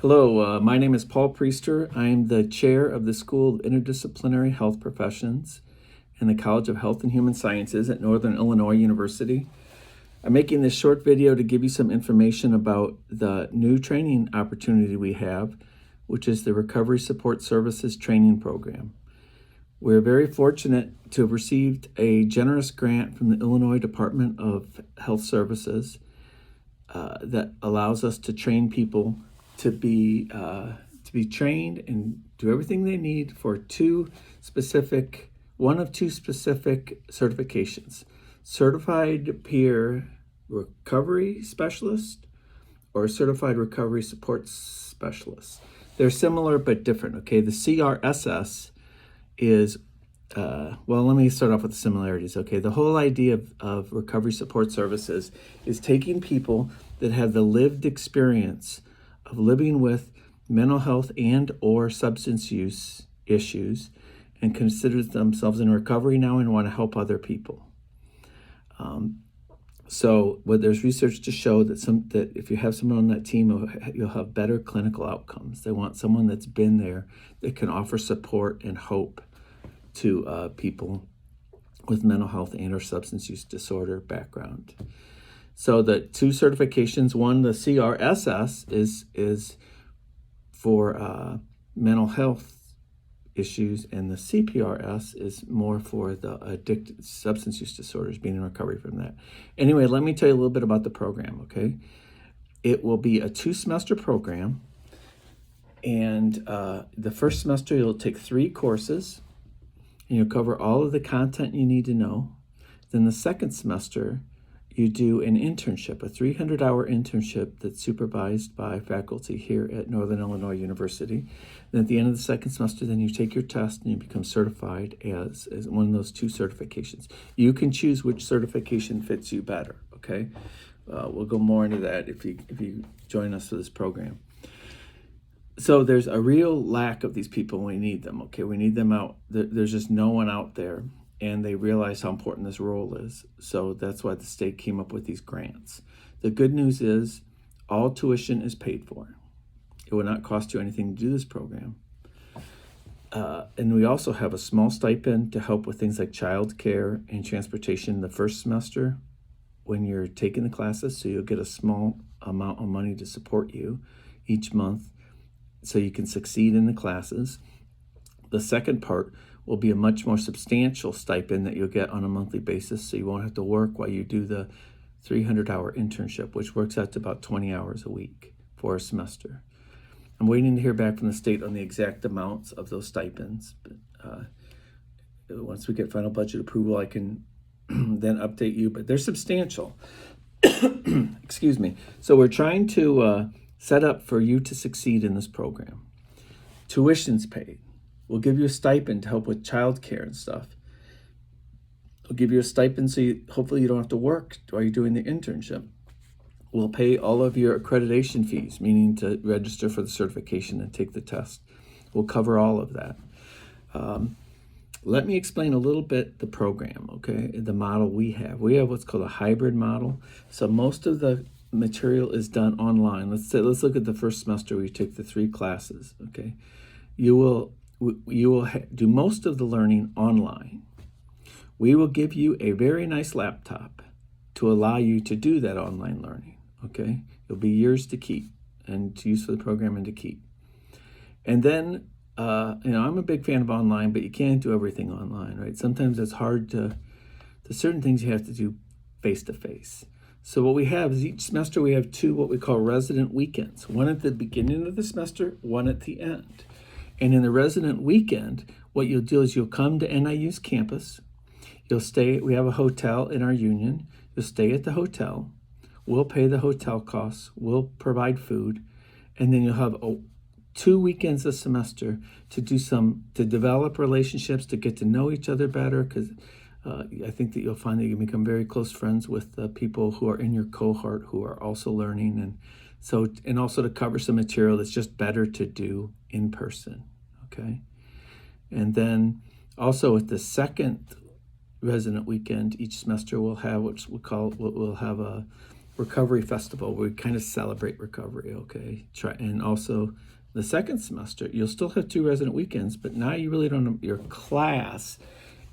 Hello, my name is Paul Priester. I'm the chair of the School of Interdisciplinary Health Professions in the College of Health and Human Sciences at Northern Illinois University. I'm making this short video to give you some information about the new training opportunity we have, which is the Recovery Support Services Training Program. We're very fortunate to have received a generous grant from the Illinois Department of Health Services that allows us to train people to be trained and do everything they need for one of two specific certifications: certified peer recovery specialist or certified recovery support specialist. They're similar but different. Okay, the CRSS is let me start off with the similarities. Okay, the whole idea of recovery support services is taking people that have the lived experience of living with mental health and or substance use issues and consider themselves in recovery now and want to help other people. There's research to show that if you have someone on that team, you'll have better clinical outcomes. They want someone that's been there that can offer support and hope to people with mental health and or substance use disorder background. So the two certifications, one, the CRSS is for mental health issues, and the CPRS is more for the substance use disorders, being in recovery from that. Anyway, let me tell you a little bit about the program, okay? It will be a 2-semester program, and the first semester you'll take 3 courses, and you'll cover all of the content you need to know. Then the second semester, you do an internship, a 300-hour internship that's supervised by faculty here at Northern Illinois University. And at the end of the second semester, then you take your test and you become certified as one of those 2 certifications. You can choose which certification fits you better, okay? We'll go more into that if you join us for this program. So there's a real lack of these people. We need them, okay? We need them out. There's just no one out there. And they realize how important this role is. So that's why the state came up with these grants. The good news is all tuition is paid for. It will not cost you anything to do this program. And we also have a small stipend to help with things like childcare and transportation the first semester when you're taking the classes. So you'll get a small amount of money to support you each month so you can succeed in the classes. The second part will be a much more substantial stipend that you'll get on a monthly basis, so you won't have to work while you do the 300-hour internship, which works out to about 20 hours a week for a semester. I'm waiting to hear back from the state on the exact amounts of those stipends. But once we get final budget approval, I can then update you, but they're substantial. Excuse me. So we're trying to set up for you to succeed in this program. Tuition's paid. We'll give you a stipend to help with childcare and stuff. We'll give you a stipend so hopefully you don't have to work while you're doing the internship. We'll pay all of your accreditation fees, meaning to register for the certification and take the test. We'll cover all of that. Let me explain a little bit the program, okay? The model we have. We have what's called a hybrid model. So most of the material is done online. Let's look at the first semester where you take the 3 classes, okay? You will do most of the learning online. We will give you a very nice laptop to allow you to do that online learning, okay? It'll be yours to keep and to use for the program and to keep. And then, I'm a big fan of online, but you can't do everything online, right? Sometimes it's hard there's certain things you have to do face-to-face. So what we have is each semester we have 2 what we call resident weekends, one at the beginning of the semester, one at the end. And in the resident weekend, what you'll do is you'll come to NIU's campus. You'll stay. We have a hotel in our union. You'll stay at the hotel. We'll pay the hotel costs. We'll provide food. And then you'll have 2 weekends a semester to develop relationships, to get to know each other better, because I think that you'll find that you can become very close friends with the people who are in your cohort who are also learning. And also to cover some material that's just better to do in person, okay? And then also at the second resident weekend, each semester we'll have we'll have recovery festival where we kind of celebrate recovery, okay? And also the second semester, you'll still have 2 resident weekends, but now you really don't, your class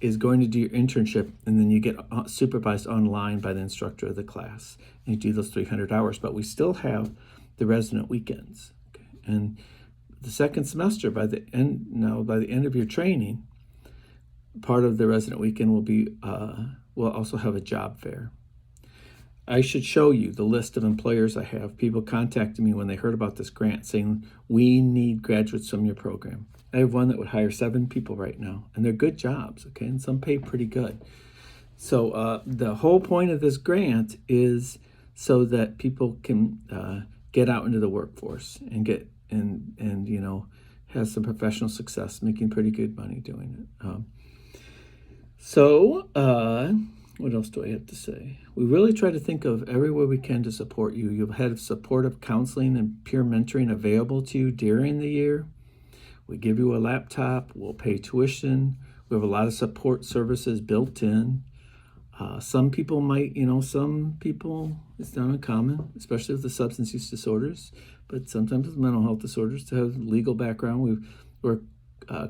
is going to do your internship, and then you get supervised online by the instructor of the class, and you do those 300 hours, but we still have the resident weekends, okay? And the second semester, by the end of your training, part of the resident weekend will be, we'll also have a job fair. I should show you the list of employers I have. People contacted me when they heard about this grant saying, we need graduates from your program. I have one that would hire 7 people right now, and they're good jobs, okay? And some pay pretty good. So the whole point of this grant is so that people can get out into the workforce and get, and you know, have some professional success, making pretty good money doing it. What else do I have to say? We really try to think of every way we can to support you. You've had supportive counseling and peer mentoring available to you during the year. We give you a laptop. We'll pay tuition. We have a lot of support services built in. Some people might, it's not uncommon, especially with the substance use disorders, but sometimes with mental health disorders, to have legal background. We're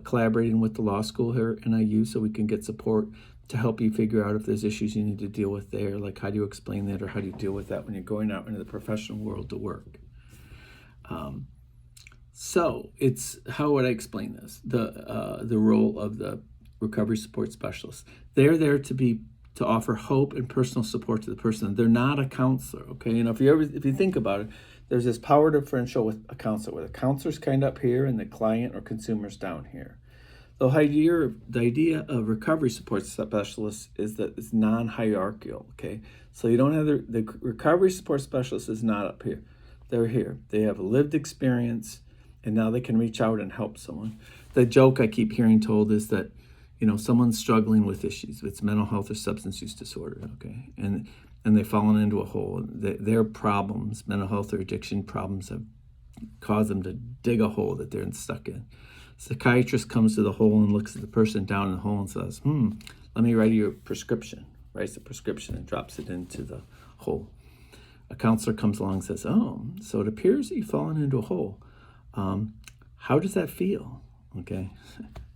collaborating with the law school here at NIU so we can get support to help you figure out if there's issues you need to deal with there, like how do you explain that or how do you deal with that when you're going out into the professional world to work. So it's, how would I explain this? The role of the recovery support specialist. They're there to offer hope and personal support to the person. They're not a counselor, okay? If you think about it, there's this power differential with a counselor, where the counselor's kind of up here and the client or consumer's down here. The idea of recovery support specialists is that it's non-hierarchical, okay? So you don't have the recovery support specialist is not up here. They're here. They have a lived experience, and now they can reach out and help someone. The joke I keep hearing told is that, someone's struggling with issues. It's mental health or substance use disorder, okay? And they've fallen into a hole. Their problems, mental health or addiction problems, have caused them to dig a hole that they're stuck in. Psychiatrist comes to the hole and looks at the person down in the hole and says, let me write you a prescription. Writes the prescription and drops it into the hole. A counselor comes along and says, so it appears that you've fallen into a hole. How does that feel? Okay.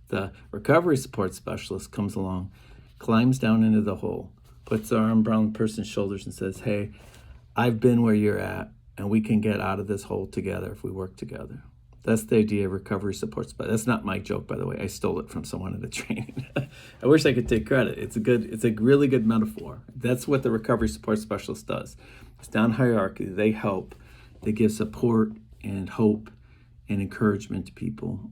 The recovery support specialist comes along, climbs down into the hole, puts their arm around the person's shoulders and says, hey, I've been where you're at, and we can get out of this hole together if we work together. That's the idea of recovery support. But that's not my joke, by the way. I stole it from someone at a training. I wish I could take credit. It's a really good metaphor. That's what the recovery support specialist does. It's down hierarchy. They help. They give support and hope and encouragement to people.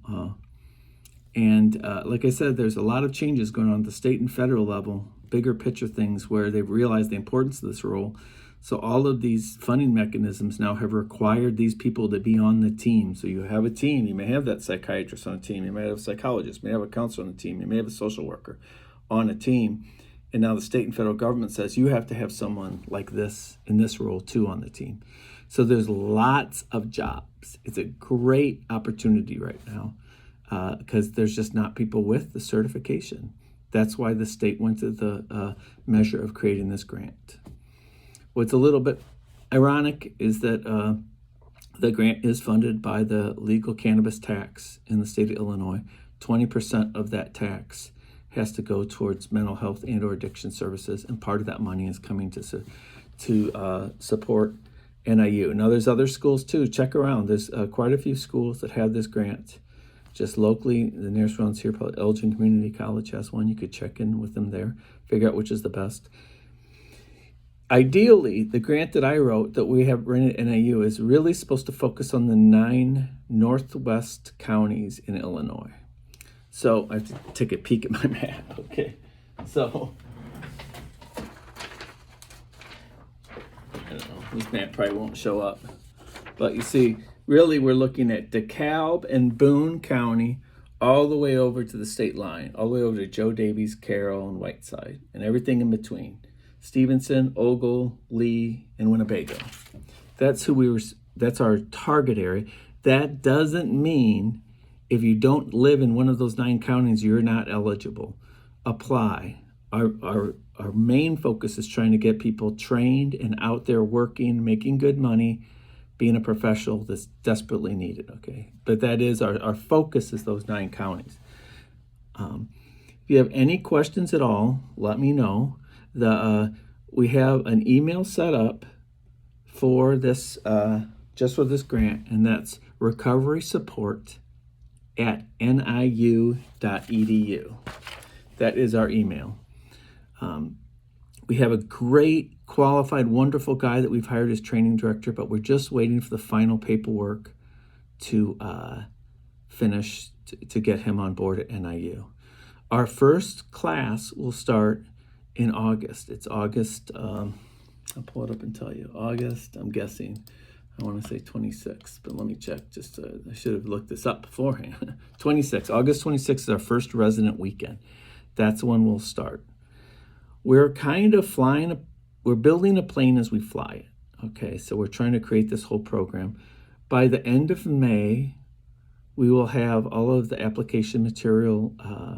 Like I said, there's a lot of changes going on at the state and federal level, bigger picture things where they've realized the importance of this role. So all of these funding mechanisms now have required these people to be on the team. So you have a team. You may have that psychiatrist on a team. You may have a psychologist. You may have a counselor on a team. You may have a social worker on a team. And now the state and federal government says you have to have someone like this in this role too on the team. So there's lots of jobs. It's a great opportunity right now because there's just not people with the certification. That's why the state went to the measure of creating this grant. What's a little bit ironic is that the grant is funded by the legal cannabis tax in the state of Illinois. 20% of that tax has to go towards mental health and or addiction services, and part of that money is coming to support NIU. Now, there's other schools too. Check around. There's quite a few schools that have this grant. Just locally, the nearest ones here, probably Elgin Community College has one. You could check in with them there, figure out which is the best. Ideally, the grant that I wrote that we have run at NIU is really supposed to focus on the 9 northwest counties in Illinois. So I have to take a peek at my map. Okay, so I don't know, this map probably won't show up. But you see, really we're looking at DeKalb and Boone County all the way over to the state line, all the way over to Joe Davies, Carroll, and Whiteside, and everything in between. Stevenson, Ogle, Lee, and Winnebago. That's our target area. That doesn't mean if you don't live in one of those 9 counties, you're not eligible. Apply. Our our main focus is trying to get people trained and out there working, making good money, being a professional that's desperately needed, okay? But that is our focus is those 9 counties. If you have any questions at all, let me know. We have an email set up for this, just for this grant, and that's recoverysupport@niu.edu. That is our email. We have a great, qualified, wonderful guy that we've hired as training director, but we're just waiting for the final paperwork to finish to get him on board at NIU. Our first class will start in August. It's August, I'll pull it up and tell you. August, I'm guessing, I want to say 26, but let me check. I should have looked this up beforehand. August 26th is our first resident weekend. That's when we'll start. We're kind of we're building a plane as we fly it. Okay, so we're trying to create this whole program. By the end of May, we will have all of the application material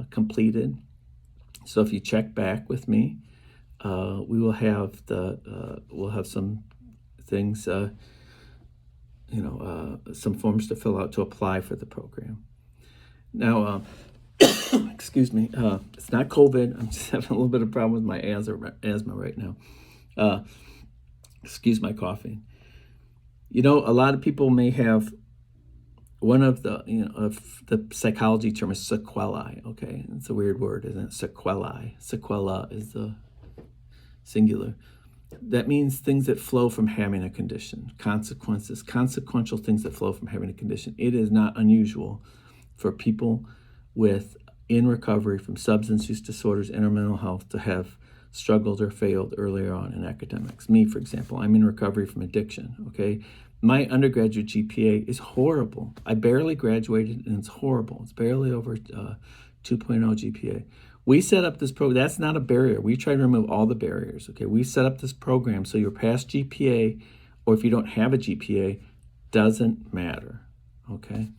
completed. So if you check back with me, we will have we'll have some things, some forms to fill out to apply for the program. Now, excuse me, it's not COVID. I'm just having a little bit of problem with my asthma right now. Excuse my coughing. A lot of people may have one of the, the psychology term is sequelae, okay? It's a weird word, isn't it? Sequelae. Sequela is the singular. That means things that flow from having a condition, consequential things that flow from having a condition. It is not unusual for people in recovery from substance use disorders and or mental health to have struggled or failed earlier on in academics. Me, for example, I'm in recovery from addiction, okay? My undergraduate GPA is horrible. I barely graduated, and it's horrible. It's barely over 2.0 GPA. We set up this program. That's not a barrier. We try to remove all the barriers, okay? We set up this program so your past GPA, or if you don't have a GPA, doesn't matter, okay?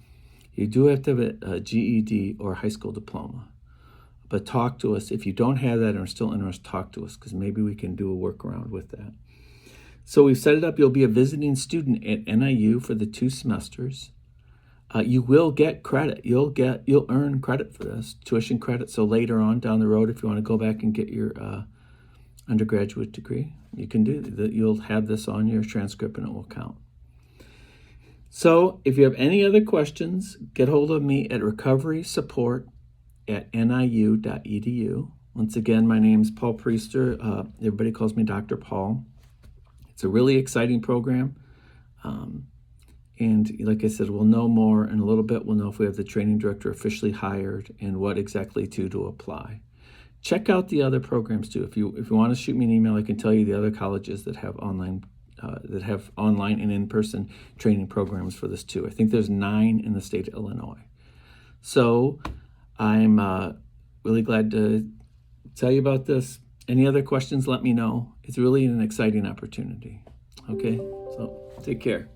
You do have to have a GED or a high school diploma. But talk to us. If you don't have that and are still interested, talk to us, because maybe we can do a workaround with that. So we've set it up. You'll be a visiting student at NIU for the 2 semesters. You will get credit. You'll earn credit for this, tuition credit. So later on down the road, if you want to go back and get your undergraduate degree, you can do that. You'll have this on your transcript and it will count. So if you have any other questions, get hold of me at recoverysupport@niu.edu. Once again, my name's Paul Priester. Everybody calls me Dr. Paul. It's a really exciting program. And like I said, we'll know more in a little bit. We'll know if we have the training director officially hired and what exactly to apply. Check out the other programs too. If you want to shoot me an email, I can tell you the other colleges that have online and in-person training programs for this too. I think there's 9 in the state of Illinois. So I'm really glad to tell you about this. Any other questions, let me know. It's really an exciting opportunity. Okay, so take care.